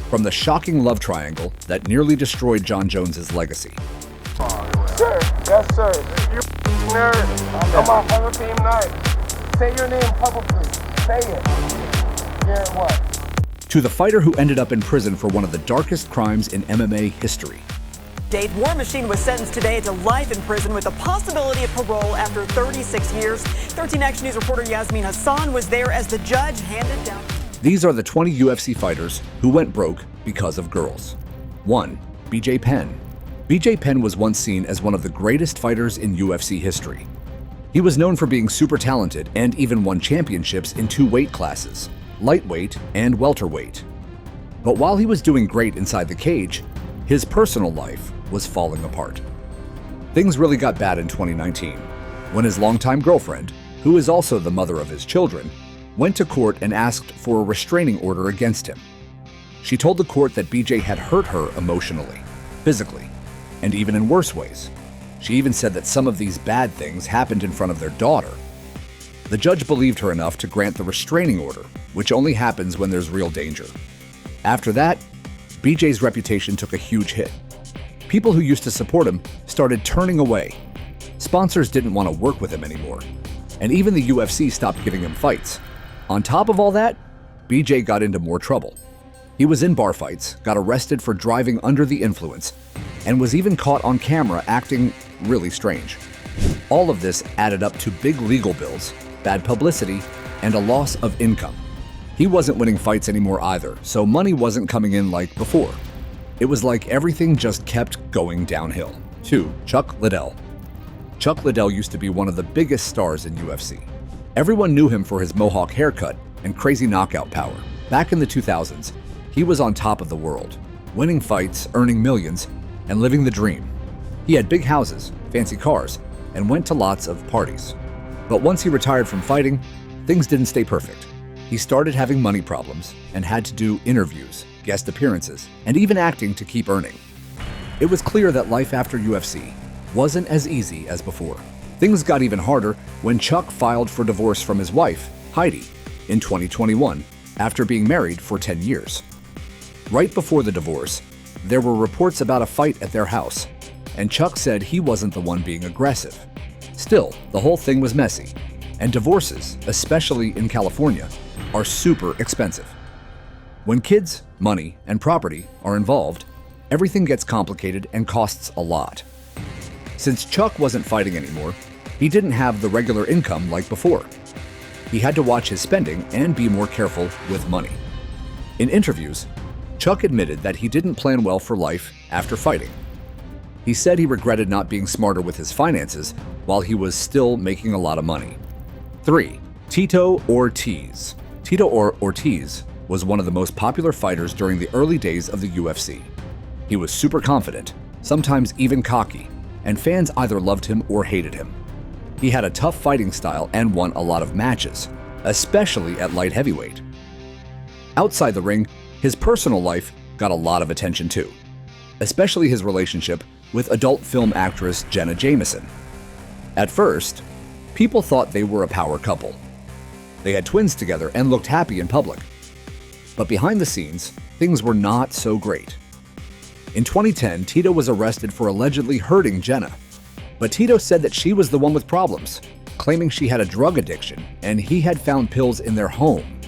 from the shocking love triangle that nearly destroyed John Jones's legacy. Sir, yes sir. You nerd. On my Hall of Fame night. Say your name publicly. Say it. Yeah, what? To the fighter who ended up in prison for one of the darkest crimes in MMA history. Dave War Machine was sentenced today to life in prison with the possibility of parole after 36 years. 13 Action News reporter Yasmin Hassan was there as the judge handed down. These are the 20 UFC fighters who went broke because of girls. 1. BJ Penn. BJ Penn was once seen as one of the greatest fighters in UFC history. He was known for being super talented and even won championships in 2 weight classes, lightweight and welterweight. But while he was doing great inside the cage, his personal life was falling apart. Things really got bad in 2019 when his longtime girlfriend, who is also the mother of his children, went to court and asked for a restraining order against him. She told the court that BJ had hurt her emotionally, physically, and even in worse ways. She even said that some of these bad things happened in front of their daughter. The judge believed her enough to grant the restraining order, which only happens when there's real danger. After that, BJ's reputation took a huge hit. People who used to support him started turning away. Sponsors didn't want to work with him anymore, and even the UFC stopped giving him fights. On top of all that, BJ got into more trouble. He was in bar fights, got arrested for driving under the influence, and was even caught on camera acting really strange. All of this added up to big legal bills, bad publicity, and a loss of income. He wasn't winning fights anymore either, so money wasn't coming in like before. It was like everything just kept going downhill. 2. Chuck Liddell. Chuck Liddell used to be one of the biggest stars in UFC. Everyone knew him for his mohawk haircut and crazy knockout power. Back in the 2000s, he was on top of the world, winning fights, earning millions, and living the dream. He had big houses, fancy cars, and went to lots of parties. But once he retired from fighting, things didn't stay perfect. He started having money problems and had to do interviews, guest appearances, and even acting to keep earning. It was clear that life after UFC wasn't as easy as before. Things got even harder when Chuck filed for divorce from his wife, Heidi, in 2021 after being married for 10 years. Right before the divorce, there were reports about a fight at their house, and Chuck said he wasn't the one being aggressive. Still, the whole thing was messy, and divorces, especially in California, are super expensive. When kids, money, and property are involved, everything gets complicated and costs a lot. Since Chuck wasn't fighting anymore, he didn't have the regular income like before. He had to watch his spending and be more careful with money. In interviews, Chuck admitted that he didn't plan well for life after fighting. He said he regretted not being smarter with his finances while he was still making a lot of money. 3. Tito Ortiz. Tito Ortiz was one of the most popular fighters during the early days of the UFC. He was super confident, sometimes even cocky, and fans either loved him or hated him. He had a tough fighting style and won a lot of matches, especially at light heavyweight. Outside the ring, his personal life got a lot of attention too, especially his relationship with adult film actress Jenna Jameson. At first, people thought they were a power couple. They had twins together and looked happy in public. But behind the scenes, things were not so great. In 2010, Tito was arrested for allegedly hurting Jenna. But Tito said that she was the one with problems, claiming she had a drug addiction and he had found pills in their home.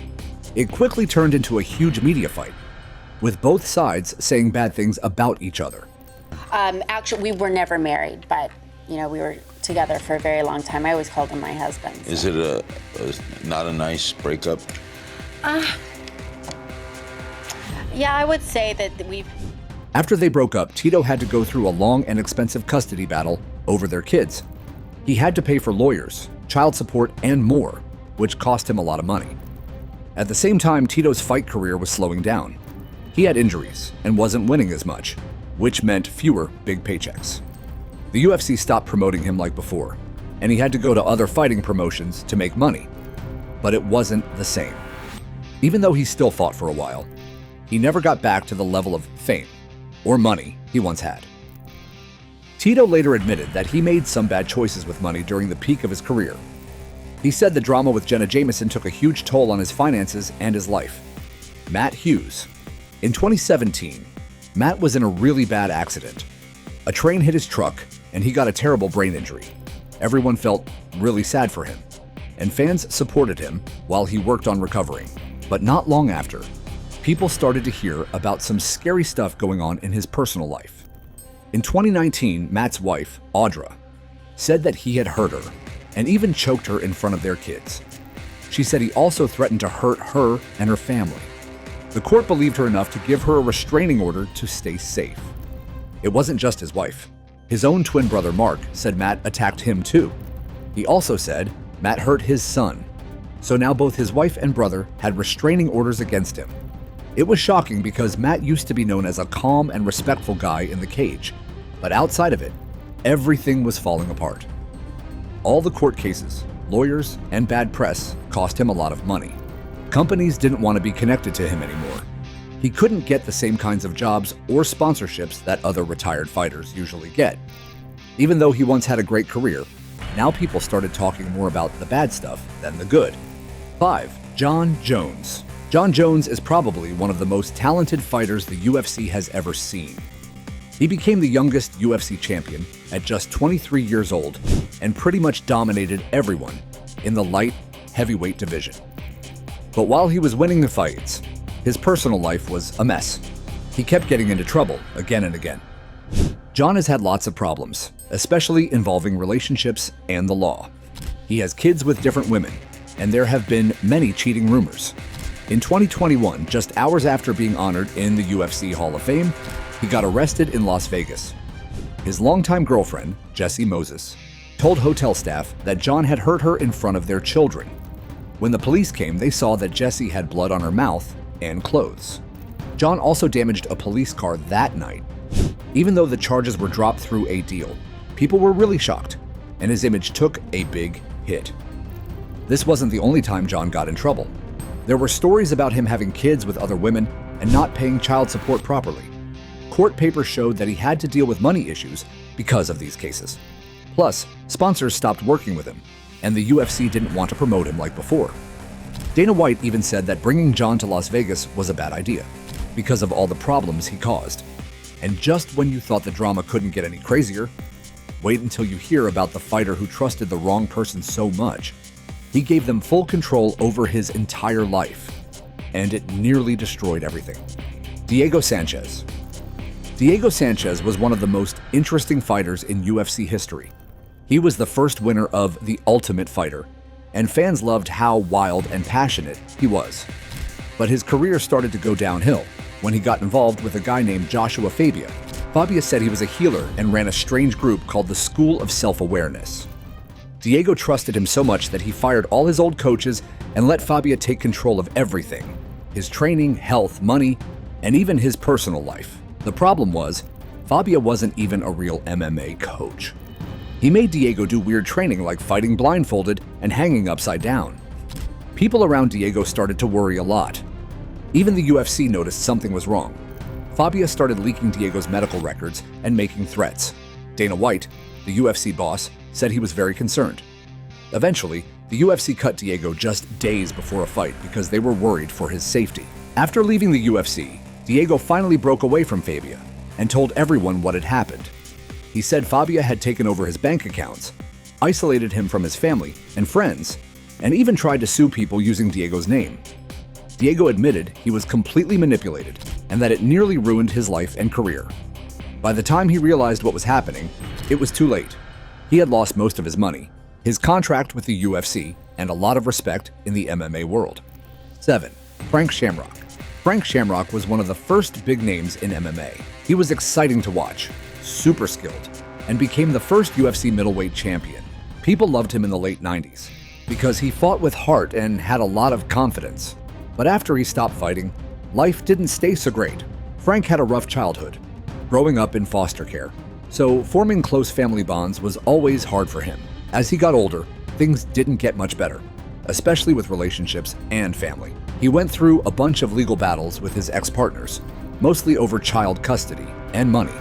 It quickly turned into a huge media fight, with both sides saying bad things about each other. Actually, we were never married, but we were together for a very long time. I always called him my husband. So. Is it not a nice breakup? Yeah, I would say that we've... After they broke up, Tito had to go through a long and expensive custody battle over their kids. He had to pay for lawyers, child support, and more, which cost him a lot of money. At the same time, Tito's fight career was slowing down. He had injuries and wasn't winning as much, which meant fewer big paychecks. The UFC stopped promoting him like before, and he had to go to other fighting promotions to make money. But it wasn't the same. Even though he still fought for a while, he never got back to the level of fame or money he once had. Tito later admitted that he made some bad choices with money during the peak of his career. He said the drama with Jenna Jameson took a huge toll on his finances and his life. Matt Hughes, In 2017, Matt was in a really bad accident. A train hit his truck, and he got a terrible brain injury. Everyone felt really sad for him, and fans supported him while he worked on recovering. But not long after, people started to hear about some scary stuff going on in his personal life. In 2019, Matt's wife, Audra, said that he had hurt her and even choked her in front of their kids. She said he also threatened to hurt her and her family. The court believed her enough to give her a restraining order to stay safe. It wasn't just his wife. His own twin brother, Mark, said Matt attacked him too. He also said Matt hurt his son. So now both his wife and brother had restraining orders against him. It was shocking because Matt used to be known as a calm and respectful guy in the cage, but outside of it, everything was falling apart. All the court cases, lawyers, and bad press cost him a lot of money. Companies didn't want to be connected to him anymore. He couldn't get the same kinds of jobs or sponsorships that other retired fighters usually get. Even though he once had a great career, now people started talking more about the bad stuff than the good. 5. Jon Jones. Jon Jones is probably one of the most talented fighters the UFC has ever seen. He became the youngest UFC champion at just 23 years old and pretty much dominated everyone in the light heavyweight division. But while he was winning the fights, his personal life was a mess. He kept getting into trouble again and again. Jon has had lots of problems, especially involving relationships and the law. He has kids with different women, and there have been many cheating rumors. In 2021, just hours after being honored in the UFC Hall of Fame, he got arrested in Las Vegas. His longtime girlfriend, Jessie Moses, told hotel staff that Jon had hurt her in front of their children. When the police came, they saw that Jessie had blood on her mouth and clothes. Jon also damaged a police car that night. Even though the charges were dropped through a deal, people were really shocked, and his image took a big hit. This wasn't the only time Jon got in trouble. There were stories about him having kids with other women and not paying child support properly. Court papers showed that he had to deal with money issues because of these cases. Plus, sponsors stopped working with him, and the UFC didn't want to promote him like before. Dana White even said that bringing Jon to Las Vegas was a bad idea because of all the problems he caused. And just when you thought the drama couldn't get any crazier, wait until you hear about the fighter who trusted the wrong person so much. He gave them full control over his entire life, and it nearly destroyed everything. Diego Sanchez. Diego Sanchez was one of the most interesting fighters in UFC history. He was the first winner of The Ultimate Fighter, and fans loved how wild and passionate he was. But his career started to go downhill when he got involved with a guy named Joshua Fabia. Fabia said he was a healer and ran a strange group called the School of Self-Awareness. Diego trusted him so much that he fired all his old coaches and let Fabia take control of everything: his training, health, money, and even his personal life. The problem was, Fabia wasn't even a real MMA coach. He made Diego do weird training like fighting blindfolded and hanging upside down. People around Diego started to worry a lot. Even the UFC noticed something was wrong. Fabia started leaking Diego's medical records and making threats. Dana White, the UFC boss, said he was very concerned. Eventually, the UFC cut Diego just days before a fight because they were worried for his safety. After leaving the UFC, Diego finally broke away from Fabia and told everyone what had happened. He said Fabia had taken over his bank accounts, isolated him from his family and friends, and even tried to sue people using Diego's name. Diego admitted he was completely manipulated and that it nearly ruined his life and career. By the time he realized what was happening, it was too late. He had lost most of his money, his contract with the UFC, and a lot of respect in the MMA world. 7. Frank Shamrock. Frank Shamrock was one of the first big names in MMA. He was exciting to watch, super skilled, and became the first UFC middleweight champion. People loved him in the late 90s because he fought with heart and had a lot of confidence. But after he stopped fighting, life didn't stay so great. Frank had a rough childhood, growing up in foster care, so forming close family bonds was always hard for him. As he got older, things didn't get much better, especially with relationships and family. He went through a bunch of legal battles with his ex-partners, mostly over child custody and money.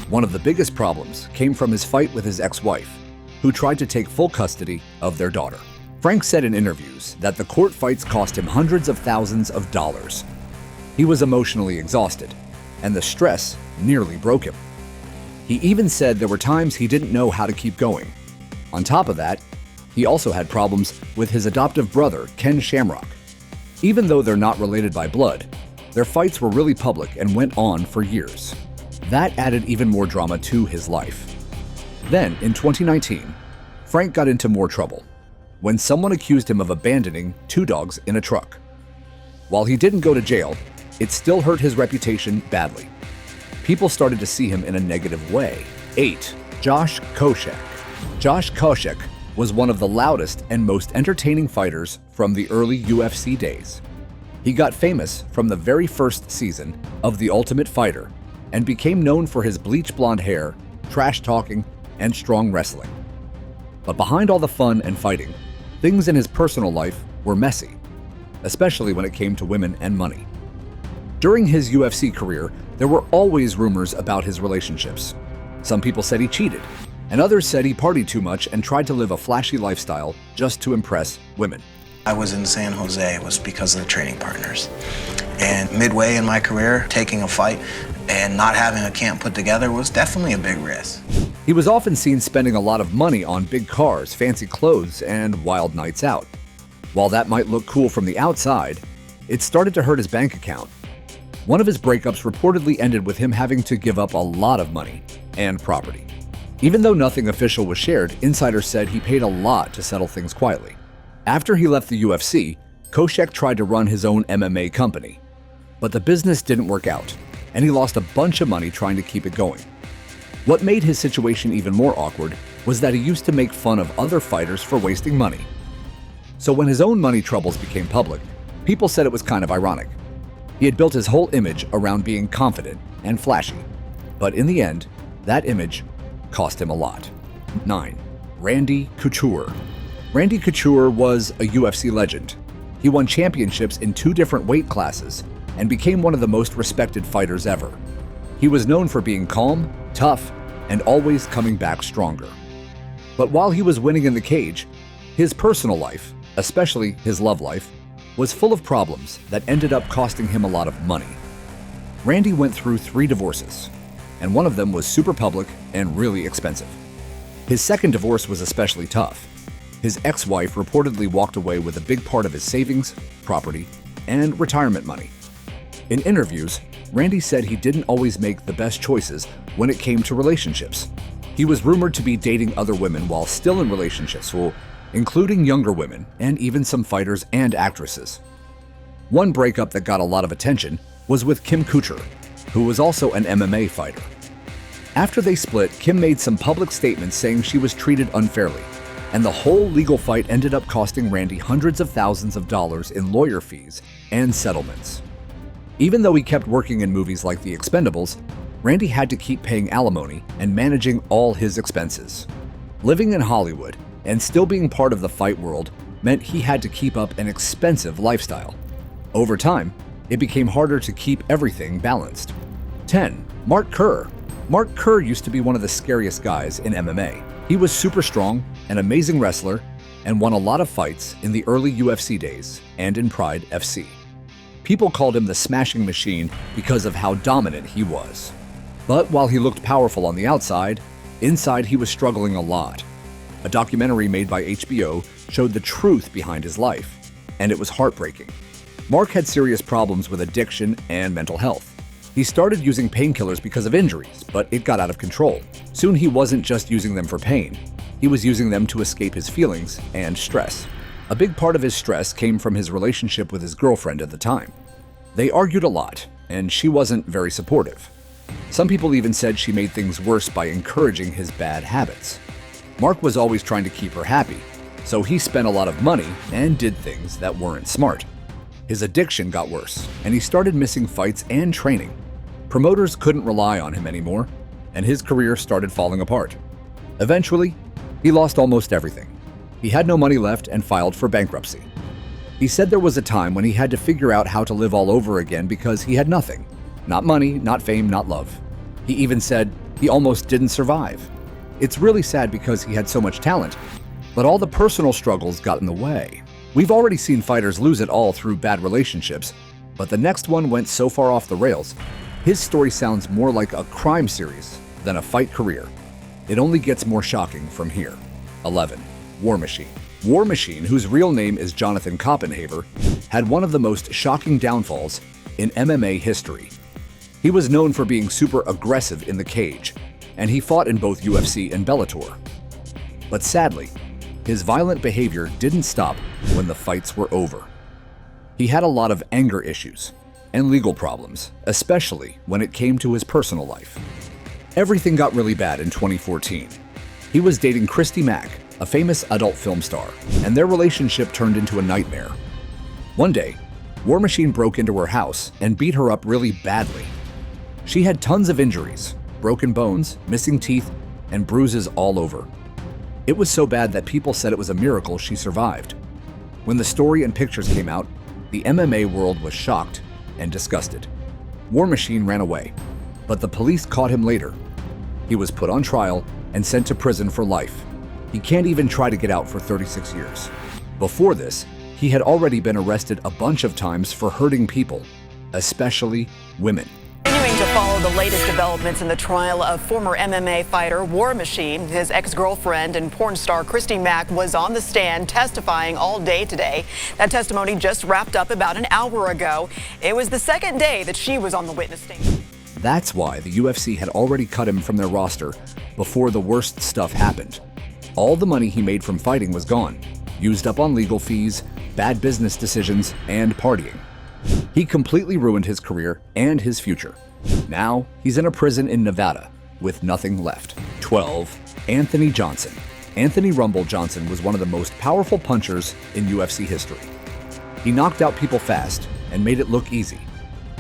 One of the biggest problems came from his fight with his ex-wife, who tried to take full custody of their daughter. Frank said in interviews that the court fights cost him hundreds of thousands of dollars. He was emotionally exhausted, and the stress nearly broke him. He even said there were times he didn't know how to keep going. On top of that, he also had problems with his adoptive brother, Ken Shamrock. Even though they're not related by blood, their fights were really public and went on for years. That added even more drama to his life. Then, in 2019, Frank got into more trouble when someone accused him of abandoning 2 dogs in a truck. While he didn't go to jail, it still hurt his reputation badly. People started to see him in a negative way. 8. Josh Koscheck. Josh Koscheck was one of the loudest and most entertaining fighters from the early UFC days. He got famous from the very first season of The Ultimate Fighter and became known for his bleach blonde hair, trash talking, and strong wrestling. But behind all the fun and fighting, things in his personal life were messy, especially when it came to women and money. During his UFC career, there were always rumors about his relationships. Some people said he cheated, and others said he partied too much and tried to live a flashy lifestyle just to impress women. I was in San Jose was because of the training partners. And midway in my career, taking a fight and not having a camp put together was definitely a big risk. He was often seen spending a lot of money on big cars, fancy clothes, and wild nights out. While that might look cool from the outside, it started to hurt his bank account. One of his breakups reportedly ended with him having to give up a lot of money and property. Even though nothing official was shared, insiders said he paid a lot to settle things quietly. After he left the UFC, Koscheck tried to run his own MMA company. But the business didn't work out, and he lost a bunch of money trying to keep it going. What made his situation even more awkward was that he used to make fun of other fighters for wasting money. So when his own money troubles became public, people said it was kind of ironic. He had built his whole image around being confident and flashy. But in the end, that image cost him a lot. 9. Randy Couture. Randy Couture was a UFC legend. He won championships in 2 different weight classes and became one of the most respected fighters ever. He was known for being calm, tough, and always coming back stronger. But while he was winning in the cage, his personal life, especially his love life, was full of problems that ended up costing him a lot of money. Randy went through 3 divorces, and one of them was super public and really expensive. His second divorce was especially tough. His ex-wife reportedly walked away with a big part of his savings, property, and retirement money. In interviews, Randy said he didn't always make the best choices when it came to relationships. He was rumored to be dating other women while still in relationships, including younger women and even some fighters and actresses. One breakup that got a lot of attention was with Kim Couture, who was also an MMA fighter. After they split, Kim made some public statements saying she was treated unfairly, and the whole legal fight ended up costing Randy hundreds of thousands of dollars in lawyer fees and settlements. Even though he kept working in movies like The Expendables, Randy had to keep paying alimony and managing all his expenses. Living in Hollywood and still being part of the fight world meant he had to keep up an expensive lifestyle. Over time, it became harder to keep everything balanced. 10. Mark Kerr. Mark Kerr used to be one of the scariest guys in MMA. He was super strong, an amazing wrestler, and won a lot of fights in the early UFC days and in Pride FC. People called him the Smashing Machine because of how dominant he was. But while he looked powerful on the outside, inside he was struggling a lot. A documentary made by HBO showed the truth behind his life, and it was heartbreaking. Mark had serious problems with addiction and mental health. He started using painkillers because of injuries, but it got out of control. Soon he wasn't just using them for pain, he was using them to escape his feelings and stress. A big part of his stress came from his relationship with his girlfriend at the time. They argued a lot, and she wasn't very supportive. Some people even said she made things worse by encouraging his bad habits. Mark was always trying to keep her happy, so he spent a lot of money and did things that weren't smart. His addiction got worse, and he started missing fights and training. Promoters couldn't rely on him anymore, and his career started falling apart. Eventually, he lost almost everything. He had no money left and filed for bankruptcy. He said there was a time when he had to figure out how to live all over again because he had nothing. Not money, not fame, not love. He even said he almost didn't survive. It's really sad because he had so much talent, but all the personal struggles got in the way. We've already seen fighters lose it all through bad relationships, But the next one went so far off the rails, his story sounds more like a crime series than a fight career. It only gets more shocking from here. 11. War Machine. War Machine, whose real name is Jonathan Koppenhaver, had one of the most shocking downfalls in MMA history. He was known for being super aggressive in the cage, and he fought in both UFC and Bellator. But sadly, his violent behavior didn't stop when the fights were over. He had a lot of anger issues and legal problems, especially when it came to his personal life. Everything got really bad in 2014. He was dating Christy Mack, a famous adult film star, and their relationship turned into a nightmare. One day, War Machine broke into her house and beat her up really badly. She had tons of injuries, broken bones, missing teeth, and bruises all over. It was so bad that people said it was a miracle she survived. When the story and pictures came out, the MMA world was shocked and disgusted. War Machine ran away, but the police caught him later. He was put on trial and sent to prison for life. He can't even try to get out for 36 years. Before this, he had already been arrested a bunch of times for hurting people, especially women. Continuing to follow the latest developments in the trial of former MMA fighter War Machine, his ex-girlfriend and porn star Christy Mack was on the stand testifying all day today. That testimony just wrapped up about an hour ago. It was the second day that she was on the witness stand. That's why the UFC had already cut him from their roster before the worst stuff happened. All the money he made from fighting was gone, used up on legal fees, bad business decisions, and partying. He completely ruined his career and his future. Now, he's in a prison in Nevada with nothing left. 12. Anthony Johnson. Anthony "Rumble" Johnson was one of the most powerful punchers in UFC history. He knocked out people fast and made it look easy.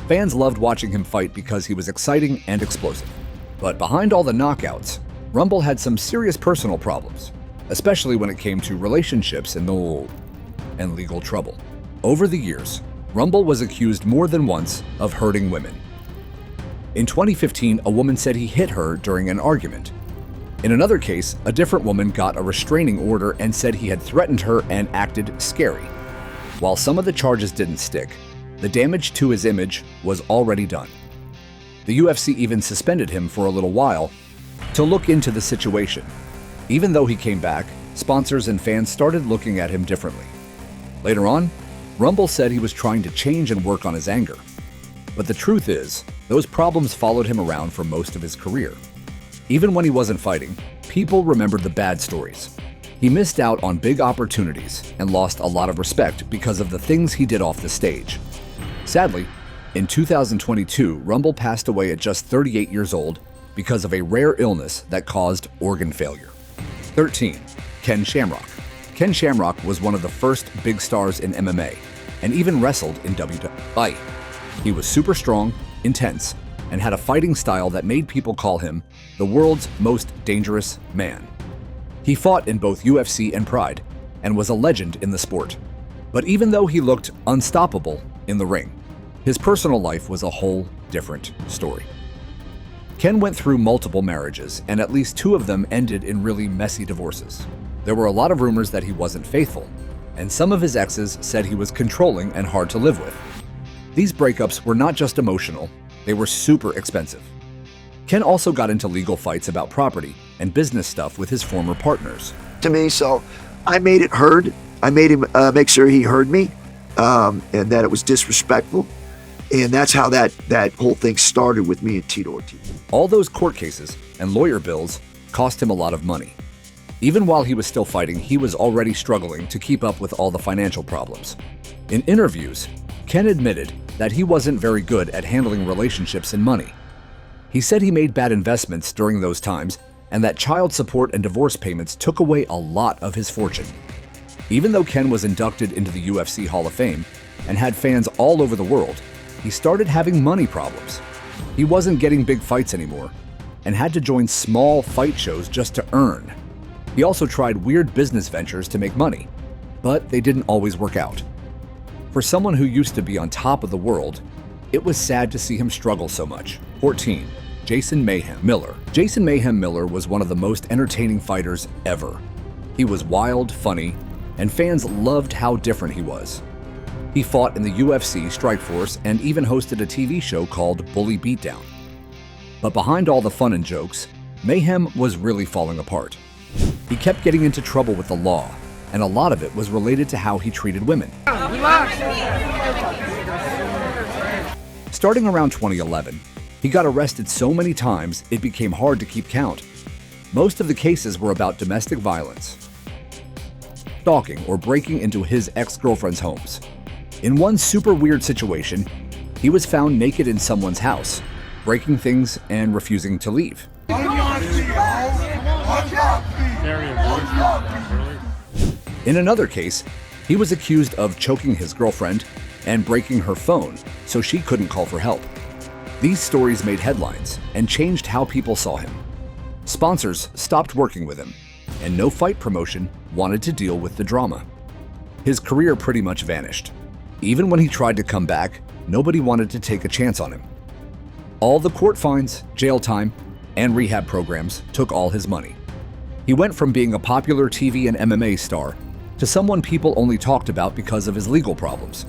Fans loved watching him fight because he was exciting and explosive. But behind all the knockouts, Rumble had some serious personal problems, especially when it came to relationships and legal trouble. Over the years, Rumble was accused more than once of hurting women. In 2015, a woman said he hit her during an argument. In another case, a different woman got a restraining order and said he had threatened her and acted scary. While some of the charges didn't stick, the damage to his image was already done. The UFC even suspended him for a little while to look into the situation. Even though he came back, sponsors and fans started looking at him differently. Later on, Rumble said he was trying to change and work on his anger. But the truth is, those problems followed him around for most of his career. Even when he wasn't fighting, people remembered the bad stories. He missed out on big opportunities and lost a lot of respect because of the things he did off the stage. Sadly, in 2022, Rumble passed away at just 38 years old because of a rare illness that caused organ failure. 13. Ken Shamrock. Ken Shamrock was one of the first big stars in MMA and even wrestled in WWE. He was super strong, intense, and had a fighting style that made people call him the world's most dangerous man. He fought in both UFC and Pride and was a legend in the sport. But even though he looked unstoppable in the ring, his personal life was a whole different story. Ken went through multiple marriages, and at least 2 of them ended in really messy divorces. There were a lot of rumors that he wasn't faithful, and some of his exes said he was controlling and hard to live with. These breakups were not just emotional, they were super expensive. Ken also got into legal fights about property and business stuff with his former partners. To me, so I made it heard. I made him make sure he heard me, and that it was disrespectful. And that's how that whole thing started with me and Tito Ortiz. All those court cases and lawyer bills cost him a lot of money. Even while he was still fighting, he was already struggling to keep up with all the financial problems. In interviews, Ken admitted that he wasn't very good at handling relationships and money. He said he made bad investments during those times and that child support and divorce payments took away a lot of his fortune. Even though Ken was inducted into the UFC Hall of Fame and had fans all over the world, he started having money problems. He wasn't getting big fights anymore and had to join small fight shows just to earn. He also tried weird business ventures to make money, but they didn't always work out. For someone who used to be on top of the world, it was sad to see him struggle so much. 14. Jason Mayhem Miller. Jason Mayhem Miller was one of the most entertaining fighters ever. He was wild, funny, and fans loved how different he was. He fought in the UFC Strikeforce and even hosted a TV show called Bully Beatdown. But behind all the fun and jokes, Mayhem was really falling apart. He kept getting into trouble with the law, and a lot of it was related to how he treated women. Starting around 2011, he got arrested so many times it became hard to keep count. Most of the cases were about domestic violence, stalking, or breaking into his ex-girlfriend's homes. In one super weird situation, he was found naked in someone's house, breaking things and refusing to leave. In another case, he was accused of choking his girlfriend and breaking her phone so she couldn't call for help. These stories made headlines and changed how people saw him. Sponsors stopped working with him, and no fight promotion wanted to deal with the drama. His career pretty much vanished. Even when he tried to come back, nobody wanted to take a chance on him. All the court fines, jail time, and rehab programs took all his money. He went from being a popular TV and MMA star to someone people only talked about because of his legal problems.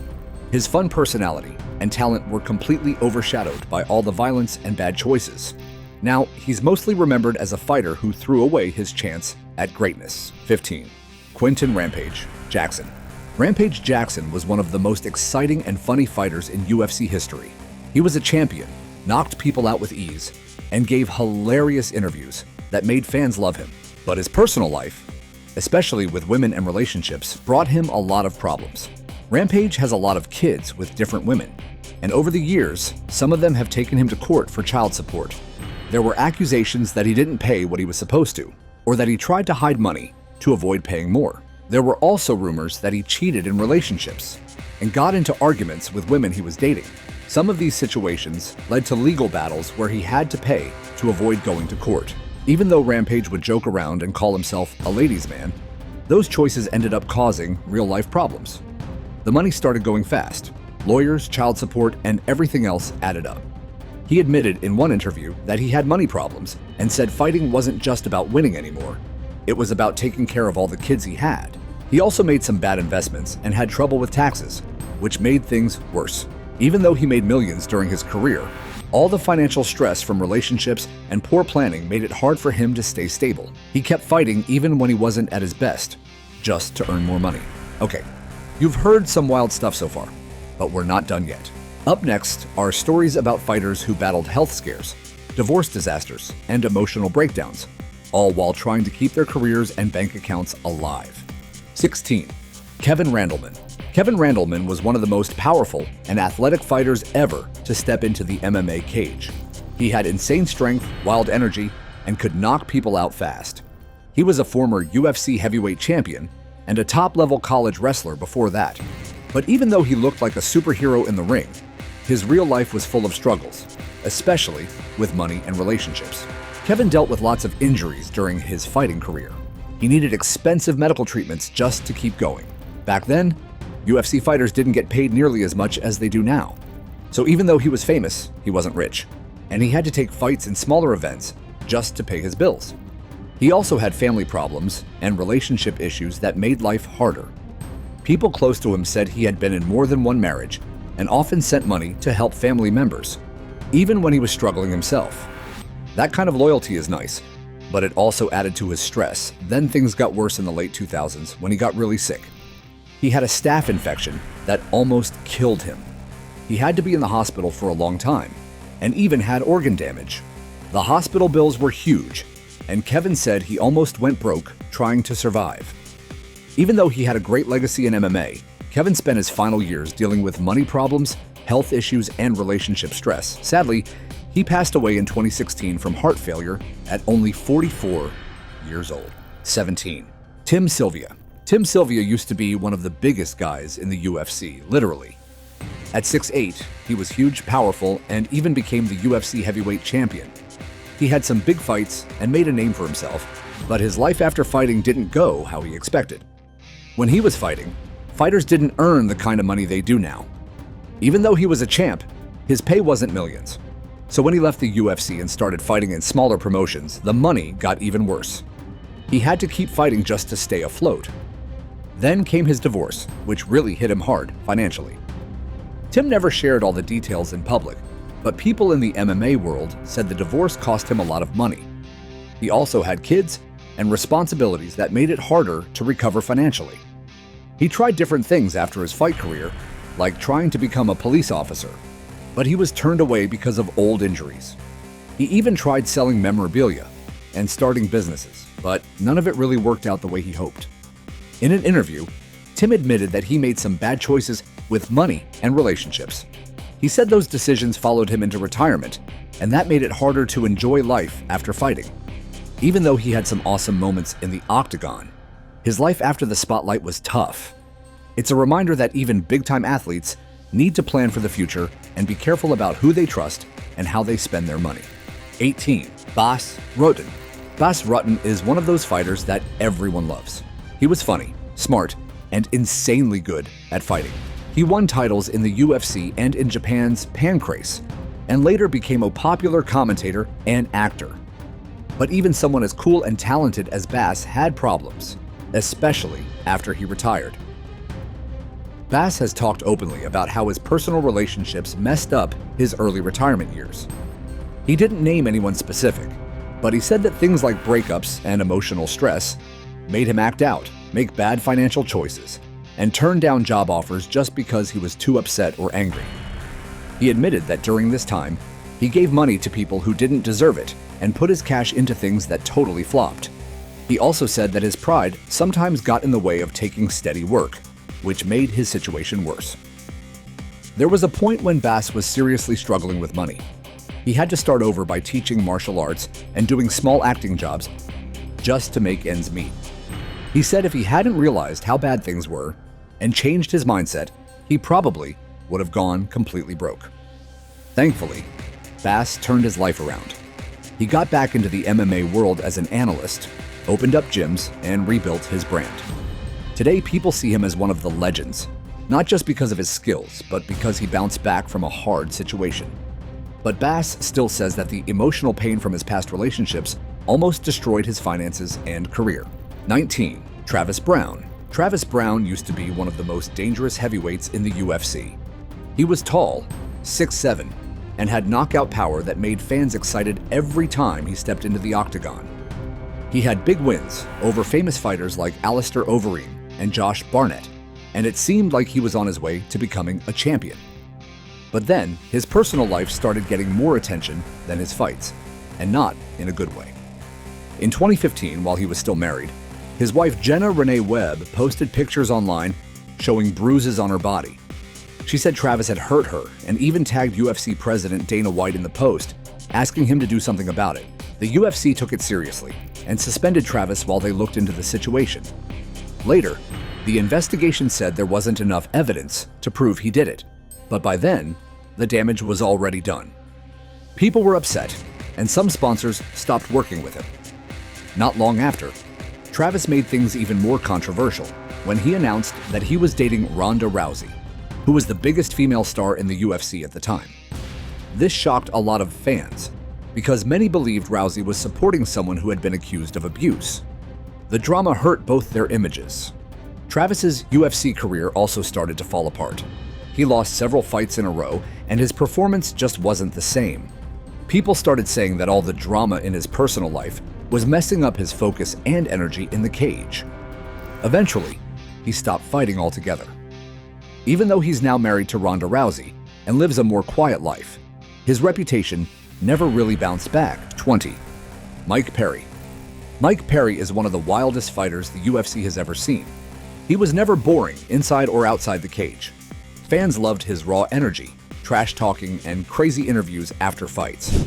His fun personality and talent were completely overshadowed by all the violence and bad choices. Now, he's mostly remembered as a fighter who threw away his chance at greatness. 15. Quinton Rampage Jackson. Rampage Jackson was one of the most exciting and funny fighters in UFC history. He was a champion, knocked people out with ease, and gave hilarious interviews that made fans love him. But his personal life, especially with women and relationships, brought him a lot of problems. Rampage has a lot of kids with different women, and over the years, some of them have taken him to court for child support. There were accusations that he didn't pay what he was supposed to, or that he tried to hide money to avoid paying more. There were also rumors that he cheated in relationships and got into arguments with women he was dating. Some of these situations led to legal battles where he had to pay to avoid going to court. Even though Rampage would joke around and call himself a ladies' man, those choices ended up causing real-life problems. The money started going fast. Lawyers, child support, and everything else added up. He admitted in one interview that he had money problems and said fighting wasn't just about winning anymore. It was about taking care of all the kids he had. He also made some bad investments and had trouble with taxes, which made things worse. Even though he made millions during his career, all the financial stress from relationships and poor planning made it hard for him to stay stable. He kept fighting even when he wasn't at his best, just to earn more money. Okay, you've heard some wild stuff so far, but we're not done yet. Up next are stories about fighters who battled health scares, divorce disasters, and emotional breakdowns, all while trying to keep their careers and bank accounts alive. 16. Kevin Randleman. Kevin Randleman was one of the most powerful and athletic fighters ever to step into the MMA cage. He had insane strength, wild energy, and could knock people out fast. He was a former UFC heavyweight champion and a top-level college wrestler before that. But even though he looked like a superhero in the ring, his real life was full of struggles, especially with money and relationships. Kevin dealt with lots of injuries during his fighting career. He needed expensive medical treatments just to keep going. Back then, UFC fighters didn't get paid nearly as much as they do now. So even though he was famous, he wasn't rich, and he had to take fights in smaller events just to pay his bills. He also had family problems and relationship issues that made life harder. People close to him said he had been in more than one marriage and often sent money to help family members, even when he was struggling himself. That kind of loyalty is nice, but it also added to his stress. Then things got worse in the late 2000s when he got really sick. He had a staph infection that almost killed him. He had to be in the hospital for a long time and even had organ damage. The hospital bills were huge, and Kevin said he almost went broke trying to survive. Even though he had a great legacy in MMA, Kevin spent his final years dealing with money problems, health issues, and relationship stress. Sadly, he passed away in 2016 from heart failure at only 44 years old. 17. Tim Sylvia. Tim Sylvia used to be one of the biggest guys in the UFC, literally. At 6'8", he was huge, powerful, and even became the UFC heavyweight champion. He had some big fights and made a name for himself, but his life after fighting didn't go how he expected. When he was fighting, fighters didn't earn the kind of money they do now. Even though he was a champ, his pay wasn't millions. So when he left the UFC and started fighting in smaller promotions, the money got even worse. He had to keep fighting just to stay afloat. Then came his divorce, which really hit him hard financially. Tim never shared all the details in public, but people in the MMA world said the divorce cost him a lot of money. He also had kids and responsibilities that made it harder to recover financially. He tried different things after his fight career, like trying to become a police officer, but he was turned away because of old injuries. He even tried selling memorabilia and starting businesses, but none of it really worked out the way he hoped. In an interview, Tim admitted that he made some bad choices with money and relationships. He said those decisions followed him into retirement, and that made it harder to enjoy life after fighting. Even though he had some awesome moments in the octagon, his life after the spotlight was tough. It's a reminder that even big-time athletes need to plan for the future and be careful about who they trust and how they spend their money. 18. Bas Rutten. Bas Rutten is one of those fighters that everyone loves. He was funny, smart, and insanely good at fighting. He won titles in the UFC and in Japan's Pancrase, and later became a popular commentator and actor. But even someone as cool and talented as Bas had problems, especially after he retired. Bas has talked openly about how his personal relationships messed up his early retirement years. He didn't name anyone specific, but he said that things like breakups and emotional stress made him act out, make bad financial choices, and turn down job offers just because he was too upset or angry. He admitted that during this time, he gave money to people who didn't deserve it and put his cash into things that totally flopped. He also said that his pride sometimes got in the way of taking steady work, which made his situation worse. There was a point when Bas was seriously struggling with money. He had to start over by teaching martial arts and doing small acting jobs just to make ends meet. He said if he hadn't realized how bad things were and changed his mindset, he probably would have gone completely broke. Thankfully, Bas turned his life around. He got back into the MMA world as an analyst, opened up gyms, and rebuilt his brand. Today, people see him as one of the legends, not just because of his skills, but because he bounced back from a hard situation. But Bas still says that the emotional pain from his past relationships almost destroyed his finances and career. 19. Travis Browne. Travis Browne used to be one of the most dangerous heavyweights in the UFC. He was tall, 6'7", and had knockout power that made fans excited every time he stepped into the octagon. He had big wins over famous fighters like Alistair Overeem and Josh Barnett, and it seemed like he was on his way to becoming a champion. But then, his personal life started getting more attention than his fights, and not in a good way. In 2015, while he was still married, his wife Jenna Renee Webb posted pictures online showing bruises on her body. She said Travis had hurt her and even tagged UFC president Dana White in the post, asking him to do something about it. The UFC took it seriously and suspended Travis while they looked into the situation. Later, the investigation said there wasn't enough evidence to prove he did it, but by then, the damage was already done. People were upset, and some sponsors stopped working with him. Not long after, Travis made things even more controversial when he announced that he was dating Ronda Rousey, who was the biggest female star in the UFC at the time. This shocked a lot of fans, because many believed Rousey was supporting someone who had been accused of abuse. The drama hurt both their images. Travis's UFC career also started to fall apart. He lost several fights in a row, and his performance just wasn't the same. People started saying that all the drama in his personal life was messing up his focus and energy in the cage. Eventually, he stopped fighting altogether. Even though he's now married to Ronda Rousey and lives a more quiet life, his reputation never really bounced back. 20. Mike Perry. Mike Perry is one of the wildest fighters the UFC has ever seen. He was never boring inside or outside the cage. Fans loved his raw energy, trash talking, and crazy interviews after fights.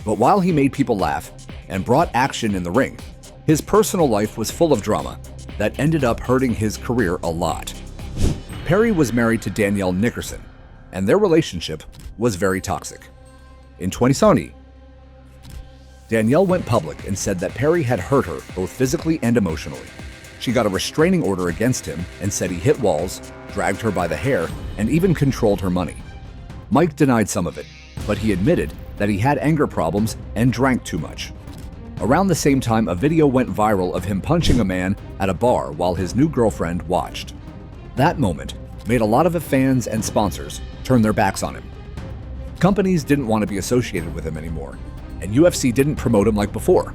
But while he made people laugh and brought action in the ring, his personal life was full of drama that ended up hurting his career a lot. Perry was married to Danielle Nickerson, and their relationship was very toxic. In 2020, Danielle went public and said that Perry had hurt her both physically and emotionally. She got a restraining order against him and said he hit walls, dragged her by the hair, and even controlled her money. Mike denied some of it, but he admitted that he had anger problems and drank too much. Around the same time, a video went viral of him punching a man at a bar while his new girlfriend watched. That moment made a lot of fans and sponsors turn their backs on him. Companies didn't want to be associated with him anymore, and UFC didn't promote him like before.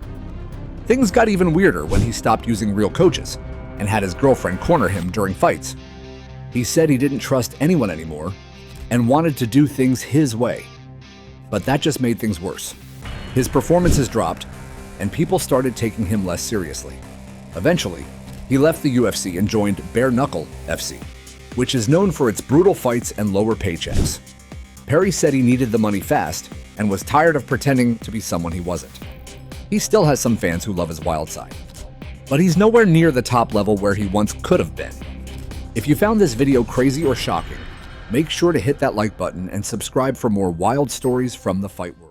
Things got even weirder when he stopped using real coaches and had his girlfriend corner him during fights. He said he didn't trust anyone anymore and wanted to do things his way. But that just made things worse. His performances dropped, and people started taking him less seriously. Eventually, he left the UFC and joined Bare Knuckle FC, which is known for its brutal fights and lower paychecks. Perry said he needed the money fast and was tired of pretending to be someone he wasn't. He still has some fans who love his wild side, but he's nowhere near the top level where he once could have been. If you found this video crazy or shocking, make sure to hit that like button and subscribe for more wild stories from the fight world.